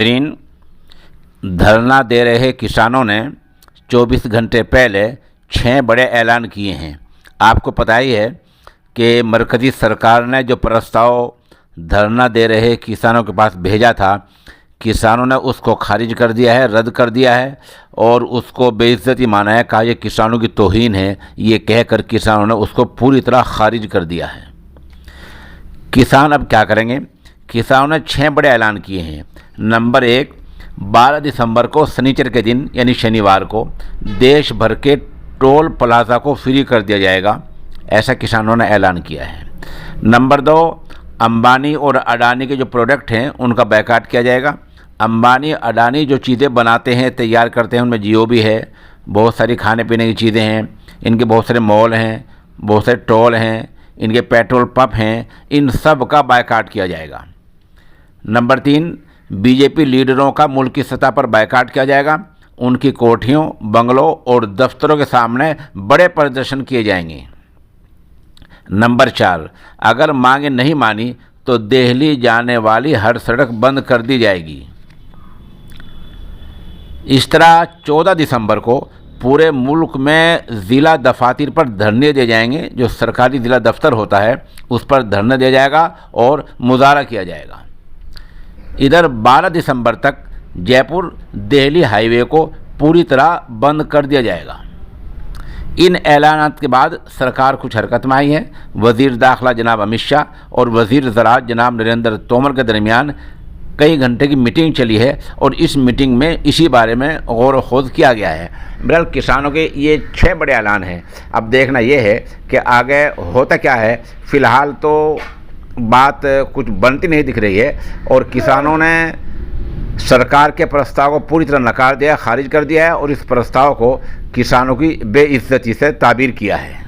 ऋण धरना दे रहे किसानों ने 24 घंटे पहले 6 बड़े ऐलान किए हैं। आपको पता ही है कि मरकज़ी सरकार ने जो प्रस्ताव धरना दे रहे किसानों के पास भेजा था, किसानों ने उसको खारिज कर दिया है, रद्द कर दिया है और उसको बेइज्जती माना है। कहा यह किसानों की तौहीन है, ये कहकर किसानों ने उसको पूरी तरह खारिज कर दिया है। किसान अब क्या करेंगे? किसानों ने 6 बड़े ऐलान किए हैं। नंबर 1, 12 दिसंबर को शनिचर के दिन यानी शनिवार को देश भर के टोल प्लाजा को फ्री कर दिया जाएगा, ऐसा किसानों ने ऐलान किया है। नंबर 2, अंबानी और अडानी के जो प्रोडक्ट हैं उनका बायकॉट किया जाएगा। अंबानी अडानी जो चीज़ें बनाते हैं, तैयार करते हैं, उनमें जियो भी है, बहुत सारी खाने पीने की चीज़ें हैं, इनके बहुत सारे मॉल हैं, बहुत सारे टोल हैं, इनके पेट्रोल पंप हैं, इन सब का बायकॉट किया जाएगा। नंबर 3, बीजेपी लीडरों का मुल्क की सतह पर बायकॉट किया जाएगा। उनकी कोठियों, बंगलों और दफ्तरों के सामने बड़े प्रदर्शन किए जाएंगे। नंबर 4, अगर मांगे नहीं मानी तो दिल्ली जाने वाली हर सड़क बंद कर दी जाएगी। इस तरह 14 दिसंबर को पूरे मुल्क में ज़िला दफातर पर धरने दिए जाएंगे। जो सरकारी ज़िला दफ्तर होता है उस पर धरना दिया जाएगा और मुजाहरा किया जाएगा। इधर 12 दिसंबर तक जयपुर दिल्ली हाईवे को पूरी तरह बंद कर दिया जाएगा। इन ऐलानात के बाद सरकार कुछ हरकत में आई है। वज़ीर दाखिला जनाब अमित शाह और वज़ीर ज़राअत जनाब नरेंद्र तोमर के दरमियान कई घंटे की मीटिंग चली है और इस मीटिंग में इसी बारे में गौर व खोज किया गया है। बहरहाल किसानों के ये 6 बड़े ऐलान हैं। अब देखना ये है कि आगे होता क्या है। फ़िलहाल तो बात कुछ बनती नहीं दिख रही है और किसानों ने सरकार के प्रस्ताव को पूरी तरह नकार दिया, खारिज कर दिया है और इस प्रस्ताव को किसानों की बेइज्जती से ताबीर किया है।